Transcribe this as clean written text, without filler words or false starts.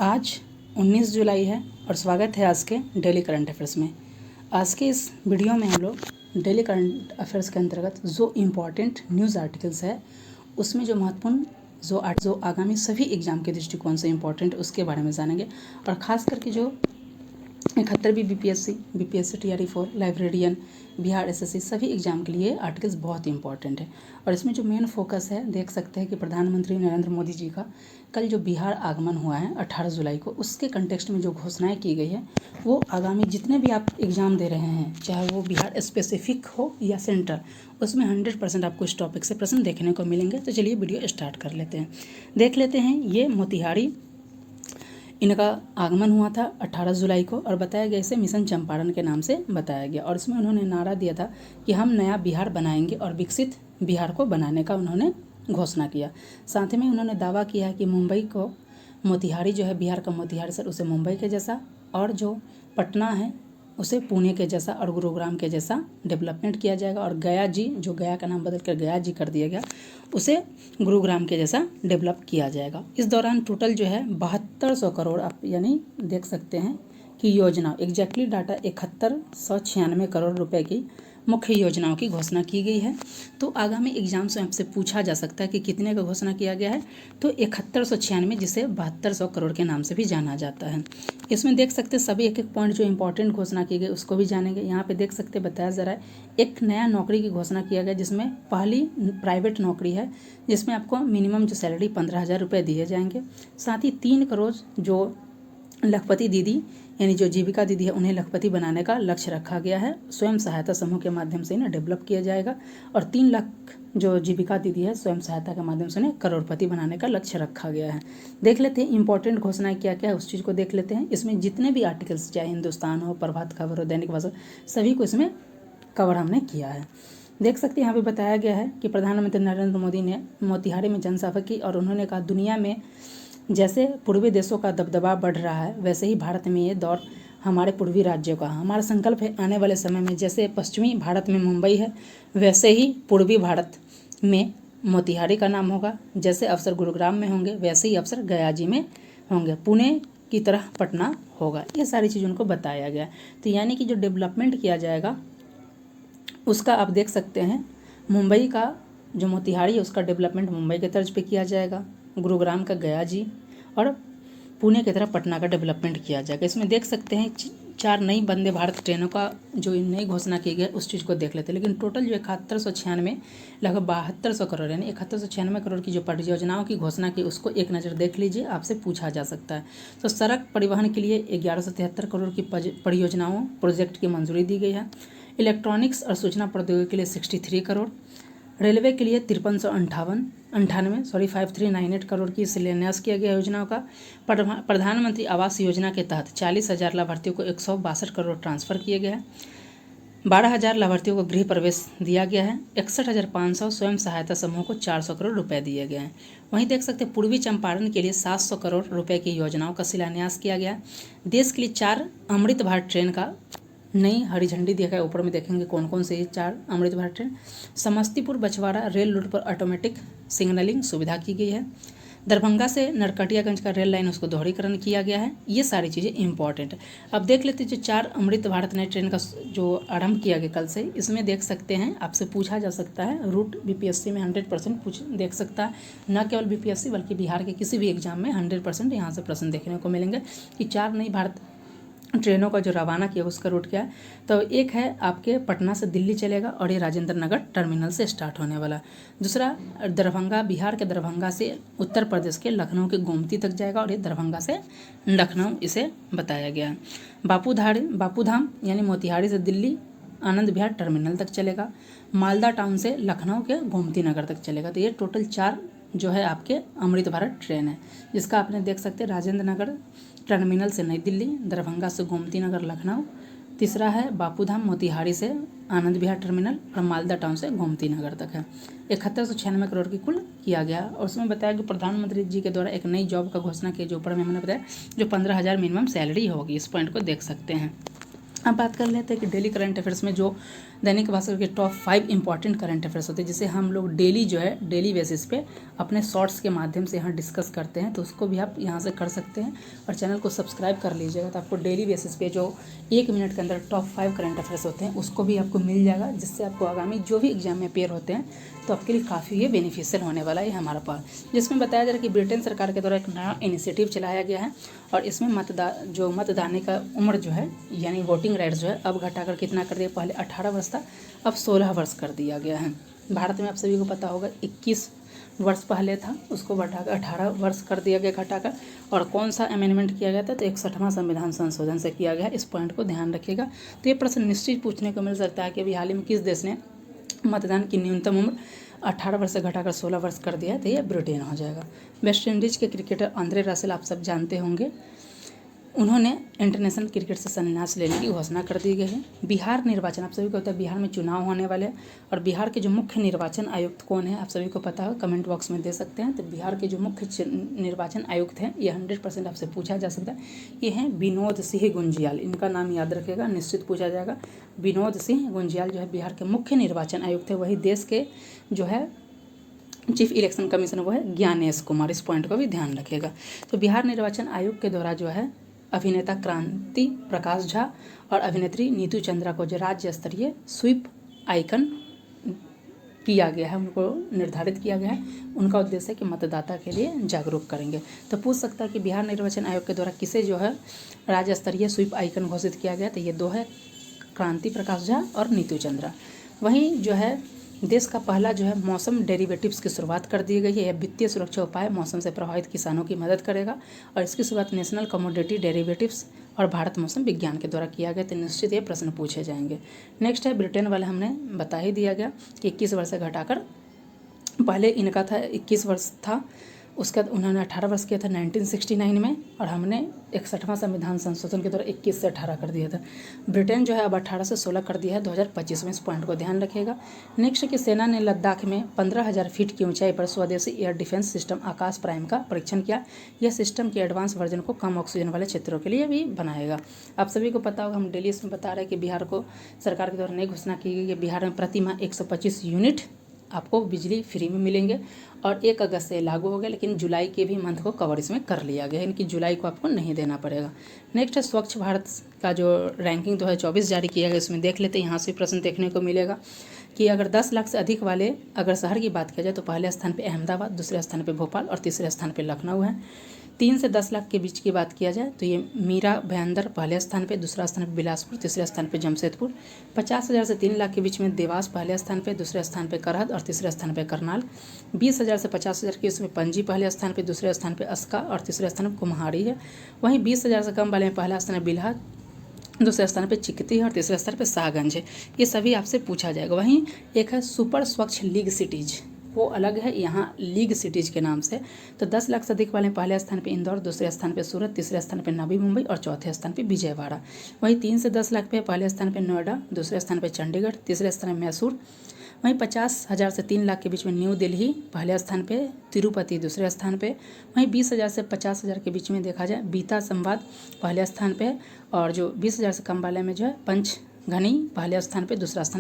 आज 19 जुलाई है और स्वागत है आज के डेली करंट अफेयर्स में। आज के इस वीडियो में हम लोग डेली करंट अफेयर्स के अंतर्गत जो इम्पॉर्टेंट न्यूज़ आर्टिकल्स है उसमें जो महत्वपूर्ण जो आगामी सभी एग्जाम के दृष्टिकोण से इम्पॉर्टेंट उसके बारे में जानेंगे। और ख़ास करके जो 71वीं BPSC TRE 4 librarian Bihar SSC सभी एग्जाम के लिए आर्टिकल्स बहुत ही इंपॉर्टेंट है। और इसमें जो मेन फोकस है देख सकते हैं कि प्रधानमंत्री नरेंद्र मोदी जी का कल जो बिहार आगमन हुआ है 18 जुलाई को, उसके कंटेक्स्ट में जो घोषणाएं की गई है वो आगामी जितने भी आप एग्ज़ाम दे रहे हैं, चाहे वो बिहार स्पेसिफिक हो या सेंट्रल, उसमें 100% आपको इस टॉपिक से प्रश्न देखने को मिलेंगे। तो चलिए वीडियो स्टार्ट कर लेते हैं। देख लेते हैं, ये मोतिहारी इनका आगमन हुआ था 18 जुलाई को और बताया गया इसे मिशन चंपारण के नाम से बताया गया। और इसमें उन्होंने नारा दिया था कि हम नया बिहार बनाएंगे और विकसित बिहार को बनाने का उन्होंने घोषणा किया। साथ में उन्होंने दावा किया है कि मुंबई को मोतिहारी जो है बिहार का मोतिहारी सर उसे मुंबई के जैसा, और जो पटना है उसे पुणे के जैसा और गुरुग्राम के जैसा डेवलपमेंट किया जाएगा। और गया जी, जो गया का नाम बदल कर गया जी कर दिया गया, उसे गुरुग्राम के जैसा डेवलप किया जाएगा। इस दौरान टोटल जो है 7200 करोड़ आप यानी देख सकते हैं कि योजना एग्जैक्टली डाटा 7196 करोड़ रुपए की मुख्य योजनाओं की घोषणा की गई है। तो आगामी एग्जाम्स में आपसे पूछा जा सकता है कि कितने का घोषणा किया गया है, तो 7196, जिसे 7200 करोड़ के नाम से भी जाना जाता है। इसमें देख सकते हैं सभी एक एक पॉइंट जो इंपॉर्टेंट घोषणा की गई उसको भी जानेंगे। यहाँ पे देख सकते बताया जा रहा है एक नया नौकरी की घोषणा किया गया, जिसमें पहली प्राइवेट नौकरी है जिसमें आपको मिनिमम जो सैलरी 15,000 रुपये दिए जाएंगे। साथ ही 3 करोड़ जो लखपति दीदी यानी जो जीविका दीदी है उन्हें लखपति बनाने का लक्ष्य रखा गया है। स्वयं सहायता समूह के माध्यम से इन्हें डेवलप किया जाएगा। और 3 लाख जो जीविका दीदी है स्वयं सहायता के माध्यम से उन्हें करोड़पति बनाने का लक्ष्य रखा गया है। देख लेते हैं इंपॉर्टेंट घोषणाएं क्या क्या है, उस चीज़ को देख लेते हैं। इसमें जितने भी आर्टिकल्स, चाहे हिंदुस्तान हो, प्रभात खबर हो, दैनिक भास्कर, सभी को इसमें कवर हमने किया है। देख सकते हैं यहाँ पे बताया गया है कि प्रधानमंत्री नरेंद्र मोदी ने मोतिहारी में जनसभा की और उन्होंने कहा दुनिया में जैसे पूर्वी देशों का दबदबा बढ़ रहा है वैसे ही भारत में ये दौर हमारे पूर्वी राज्यों का। हमारा संकल्प है आने वाले समय में जैसे पश्चिमी भारत में मुंबई है वैसे ही पूर्वी भारत में मोतिहारी का नाम होगा। जैसे अफसर गुरुग्राम में होंगे वैसे ही अफसर गया जी में होंगे, पुणे की तरह पटना होगा। ये सारी चीज़ उनको बताया गया। तो यानी कि जो डेवलपमेंट किया जाएगा उसका आप देख सकते हैं, मुंबई का जो मोतिहारी है उसका डेवलपमेंट मुंबई के तर्ज पे किया जाएगा, गुरुग्राम का गया जी और पुणे की तरफ पटना का डेवलपमेंट किया जाएगा। इसमें देख सकते हैं 4 नई वंदे भारत ट्रेनों का जो नई घोषणा की गई उस चीज़ को देख लेते हैं। लेकिन टोटल जो 7196 लगभग 7200 करोड़ यानी 7196 करोड़ की जो परियोजनाओं की घोषणा की उसको एक नज़र देख लीजिए, आपसे पूछा जा सकता है। तो सड़क परिवहन के लिए 1173 करोड़ की परियोजनाओं प्रोजेक्ट की मंजूरी दी गई है। इलेक्ट्रॉनिक्स और सूचना प्रौद्योगिकी के लिए 63 करोड़, रेलवे के लिए 5398 करोड़ की शिलान्यास किया गया योजनाओं का। प्रधानमंत्री आवास योजना के तहत 40,000 लाभार्थियों को 162 करोड़ ट्रांसफ़र किए गए हैं। 12,000 लाभार्थियों को गृह प्रवेश दिया गया है। 61,500 स्वयं सहायता समूह को 400 करोड़ रुपए दिए गए हैं। वहीं देख सकते हैं पूर्वी चंपारण के लिए 700 करोड़ रुपए की योजनाओं का शिलान्यास किया गया। देश के लिए 4 अमृत भारत ट्रेन का नई हरी झंडी दिया गया। ऊपर में देखेंगे कौन कौन से 4 Amrit Bharat train. Samastipur Bachhwara rail route पर ऑटोमेटिक सिग्नलिंग सुविधा की गई है। दरभंगा से नरकटियागंज का रेल लाइन उसको दोहरीकरण किया गया है। ये सारी चीज़ें इंपॉर्टेंट है। अब देख लेते हैं जो 4 अमृत भारत नई ट्रेन का जो आरंभ किया गया कल से, इसमें देख सकते हैं आपसे पूछा जा सकता है रूट बीपीएससी में 100% देख सकता है। न केवल बीपीएससी बल्कि बिहार के किसी भी एग्जाम में 100% यहाँ से प्रश्न देखने को मिलेंगे कि 4 नई भारत ट्रेनों का जो रवाना किया उसका रूट क्या है। तो एक है आपके पटना से दिल्ली चलेगा और ये राजेंद्र नगर टर्मिनल से स्टार्ट होने वाला। दूसरा दरभंगा, बिहार के दरभंगा से उत्तर प्रदेश के लखनऊ के गोमती तक जाएगा और ये दरभंगा से लखनऊ इसे बताया गया है। बापूधाम यानी मोतिहारी से दिल्ली आनंद विहार टर्मिनल तक चलेगा। मालदा टाउन से लखनऊ के गोमती नगर तक चलेगा। तो ये टोटल 4 जो है आपके अमृत भारत ट्रेन है, जिसका आपने देख सकते हैं राजेंद्र नगर टर्मिनल से नई दिल्ली, दरभंगा से गोमती नगर लखनऊ। तीसरा है बापूधाम मोतिहारी से आनंद विहार टर्मिनल और मालदा टाउन से गोमती नगर तक है। 7196 करोड़ की कुल किया गया। और उसमें बताया कि प्रधानमंत्री जी के द्वारा एक नई जॉब का घोषणा की, जो ऊपर में मैंने बताया जो 15,000 मिनिमम सैलरी होगी। इस पॉइंट को देख सकते हैं। अब बात कर लेते हैं कि डेली करंट अफेयर्स में जो दैनिक भास्कर के टॉप 5 इंपॉर्टेंट करंट अफेयर्स होते हैं जिसे हम लोग डेली जो है डेली बेसिस पे अपने शॉर्ट्स के माध्यम से यहाँ डिस्कस करते हैं, तो उसको भी आप यहाँ से कर सकते हैं और चैनल को सब्सक्राइब कर लीजिएगा। तो आपको डेली बेसिस पे जो 1 मिनट के अंदर टॉप 5 करंट अफेयर्स होते हैं उसको भी आपको मिल जाएगा, जिससे आपको आगामी जो भी एग्जाम में अपेयर होते हैं तो आपके लिए काफ़ी ये बेनिफिशियल होने वाला है हमारा पास। जिसमें बताया जा रहा है कि ब्रिटेन सरकार के द्वारा एक नया इनिशिएटिव चलाया गया है और इसमें मतदान का उम्र जो है यानी वोटिंग राइट्स जो है अब घटाकर कितना कर दिया, पहले 18 वर्ष था अब 16 वर्ष कर दिया गया है। भारत में आप सभी को पता होगा 21 वर्ष पहले था, उसको बढ़ाकर 18 वर्ष कर दिया गया घटाकर। और कौन सा अमेंडमेंट किया गया था, तो 61वां संविधान संशोधन से किया गया। इस पॉइंट को ध्यान रखिएगा। तो ये प्रश्न निश्चित पूछने को मिल सकता है कि अभी हाल ही में किस देश ने मतदान की न्यूनतम उम्र 18 वर्ष से घटाकर 16 वर्ष कर दिया है, तो ये ब्रिटेन हो जाएगा। वेस्ट इंडीज़ के क्रिकेटर आंद्रे रसेल आप सब जानते होंगे, उन्होंने इंटरनेशनल क्रिकेट से संन्यास लेने की घोषणा कर दी गई है। बिहार निर्वाचन, आप सभी को पता है बिहार में चुनाव होने वाले हैं और बिहार के जो मुख्य निर्वाचन आयुक्त कौन है आप सभी को पता है, कमेंट बॉक्स में दे सकते हैं। तो बिहार के जो मुख्य निर्वाचन आयुक्त हैं ये 100% आपसे पूछा जा सकता है, ये हैं विनोद सिंह गुंजियाल। इनका नाम याद रखेगा, निश्चित पूछा जाएगा। विनोद सिंह गुंजियाल जो है बिहार के मुख्य निर्वाचन आयुक्त है। वही देश के जो है चीफ इलेक्शन कमीशनर वो है ज्ञानेश कुमार। इस पॉइंट को भी ध्यान रखिएगा। तो बिहार निर्वाचन आयोग के द्वारा जो है अभिनेता क्रांति प्रकाश झा और अभिनेत्री नीतू चंद्रा को जो राज्य स्तरीय स्वीप आइकन किया गया है, उनको निर्धारित किया गया है। उनका उद्देश्य है कि मतदाता के लिए जागरूक करेंगे। तो पूछ सकता है कि बिहार निर्वाचन आयोग के द्वारा किसे जो है राज्य स्तरीय स्वीप आइकन घोषित किया गया, तो ये दो है, क्रांति प्रकाश झा और नीतू चंद्रा। वहीं जो है देश का पहला जो है मौसम डेरिवेटिव्स की शुरुआत कर दी गई है। यह वित्तीय सुरक्षा उपाय मौसम से प्रभावित किसानों की मदद करेगा और इसकी शुरुआत नेशनल कमोडिटी डेरिवेटिव्स और भारत मौसम विज्ञान के द्वारा किया गया। तो निश्चित ये प्रश्न पूछे जाएंगे। नेक्स्ट है ब्रिटेन वाला, हमने बता ही दिया गया कि 21 वर्ष से घटाकर, पहले इनका था 21 वर्ष था, उसके बाद उन्होंने 18 वर्ष किया था 1969 में और हमने 61वां संविधान संशोधन के द्वारा 21 से 18 कर दिया था। ब्रिटेन जो है अब 18 से 16 कर दिया है 2025 में। इस पॉइंट को ध्यान रखिएगा। नेक्स्ट है कि सेना ने लद्दाख में 15,000 फीट की ऊंचाई पर स्वदेशी एयर डिफेंस सिस्टम आकाश प्राइम का परीक्षण किया। यह सिस्टम के एडवांस वर्जन को कम ऑक्सीजन वाले क्षेत्रों के लिए भी बनाएगा। आप सभी को पता होगा, हम डेली इसमें बता रहे हैं कि बिहार को सरकार के द्वारा नई घोषणा की गई है। बिहार में प्रति माह 125 यूनिट आपको बिजली फ्री में मिलेंगे और 1 अगस्त से लागू हो गया, लेकिन जुलाई के भी मंथ को कवर इसमें कर लिया गया है, यानी कि जुलाई को आपको नहीं देना पड़ेगा। नेक्स्ट है स्वच्छ भारत का जो रैंकिंग 2024 जारी किया गया, इसमें देख लेते हैं। यहाँ से प्रश्न देखने को मिलेगा कि अगर 10 लाख से अधिक वाले अगर शहर की बात किया जाए तो पहले स्थान पे अहमदाबाद, दूसरे स्थान पे भोपाल और तीसरे स्थान पे लखनऊ है। 3 से 10 लाख के बीच की बात किया जाए तो ये मीरा भयंदर पहले स्थान पे, दूसरा स्थान पे बिलासपुर, तीसरे स्थान पे जमशेदपुर। 50,000 से 3 लाख के बीच में देवास पहले स्थान पे, दूसरे स्थान पे करहद और तीसरे स्थान पे करनाल। 20,000 से 50,000 के इसमें पणजी पहले स्थान पे, दूसरे स्थान पे अस्का और तीसरे स्थान पे कुम्हाड़ी है। वहीं 20,000 से कम वाले में पहला स्थान है बिल्हा, दूसरे स्थान पे चिकती है और तीसरे स्थान पे शाहगंज है। ये सभी आपसे पूछा जाएगा। वहीं एक है सुपर स्वच्छ लीग सिटीज़, वो अलग है यहाँ लीग सिटीज़ के नाम से। तो 10 लाख से अधिक वाले पहले स्थान पे इंदौर, दूसरे स्थान पे सूरत, तीसरे स्थान पे नवी मुंबई और चौथे स्थान पे विजयवाड़ा। वहीं 3 से 10 लाख पे पहले स्थान पे नोएडा, दूसरे स्थान पे चंडीगढ़, तीसरे स्थान पे मैसूर। वहीं 50,000 से 3 लाख के बीच में न्यू दिल्ली पहले स्थान पे, तिरुपति दूसरे स्थान पे। वहीं 20,000 से 50,000 के बीच में देखा जाए बीता संवाद पहले स्थान पे और जो 20,000 से कम वाले में जो है पंचघनी पहले स्थान पे, दूसरा स्थान